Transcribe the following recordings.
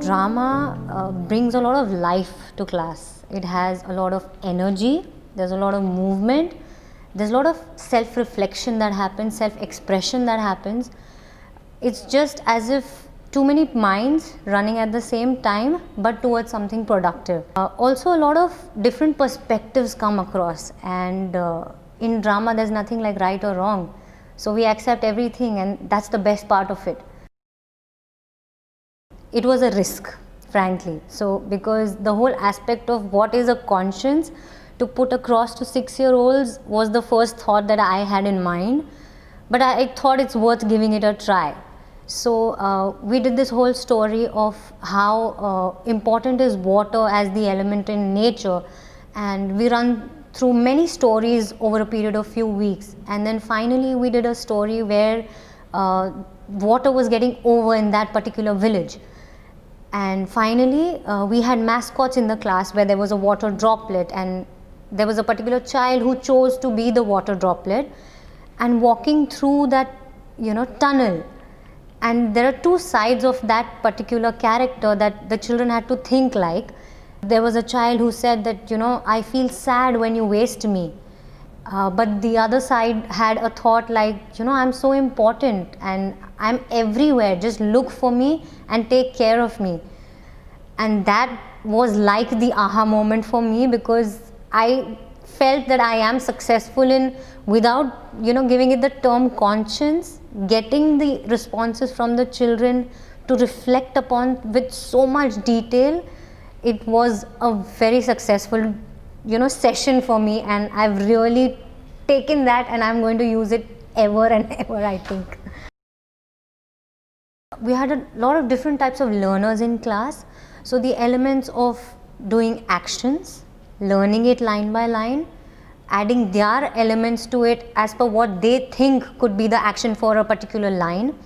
Drama brings a lot of life to class. It has a lot of energy, there's a lot of movement, there's a lot of self-reflection that happens, self-expression that happens. It's just as if too many minds running at the same time but towards something productive. Also a lot of different perspectives come across, and in drama there's nothing like right or wrong. So we accept everything, and that's the best part of it. It was a risk, frankly. So because the whole aspect of what is a conscience to put across to 6-year-olds was the first thought that I had in mind, but I thought it's worth giving it a try. So we did this whole story of how important is water as the element in nature, and we run through many stories over a period of few weeks, and then finally we did a story where water was getting over in that particular village. And finally we had mascots in the class where there was a water droplet, and there was a particular child who chose to be the water droplet and walking through that tunnel. And there are two sides of that particular character that the children had to think like. There was a child who said that, I feel sad when you waste me. But the other side had a thought like, I'm so important and I'm everywhere, just look for me and take care of me. And that was like the aha moment for me, because I felt that I am successful in, without giving it the term conscience, getting the responses from the children to reflect upon with so much detail. It was a very successful session for me, and I've really taken that and I'm going to use it ever and ever, I think. We had a lot of different types of learners in class. So the elements of doing actions, learning it line by line, adding their elements to it as per what they think could be the action for a particular line,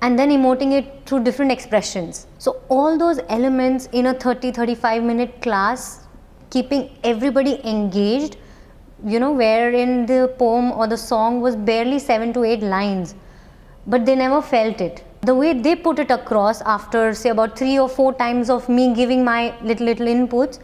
and then emoting it through different expressions. So all those elements in a 30-35 minute class, keeping everybody engaged, wherein the poem or the song was barely 7 to 8 lines, but they never felt it. The way they put it across after say about 3 or 4 times of me giving my little inputs,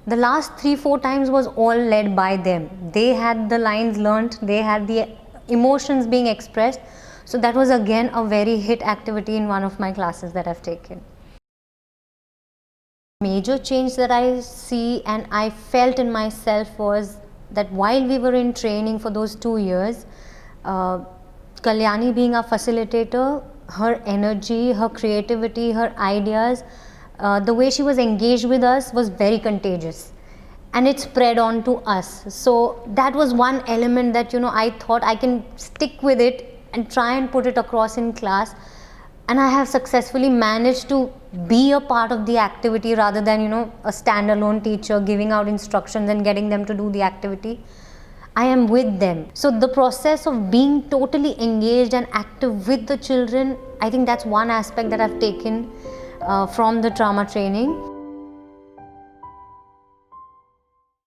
the last 3-4 times was all led by them. They had the lines learnt, they had the emotions being expressed. So that was again a very hit activity in one of my classes that I've taken. Major change that I see and I felt in myself was that while we were in training for those 2 years, Kalyani being our facilitator, her energy, her creativity, her ideas, the way she was engaged with us was very contagious, and it spread on to us. So that was one element that I thought I can stick with it and try and put it across in class, and I have successfully managed to be a part of the activity rather than a standalone teacher giving out instructions and getting them to do the activity. I am with them. So the process of being totally engaged and active with the children, I think that's one aspect that I've taken from the drama training.